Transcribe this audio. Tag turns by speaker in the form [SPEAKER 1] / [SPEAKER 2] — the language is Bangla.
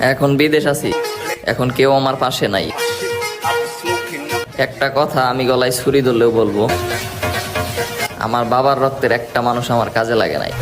[SPEAKER 1] এখন বিদেশ আছি, এখন কেউ আমার পাশে নাই। একটা কথা আমি গলায় ছুরি ধরলেও বলবো, আমার বাবার রক্তের একটা মানুষ আমার কাজে লাগে নাই।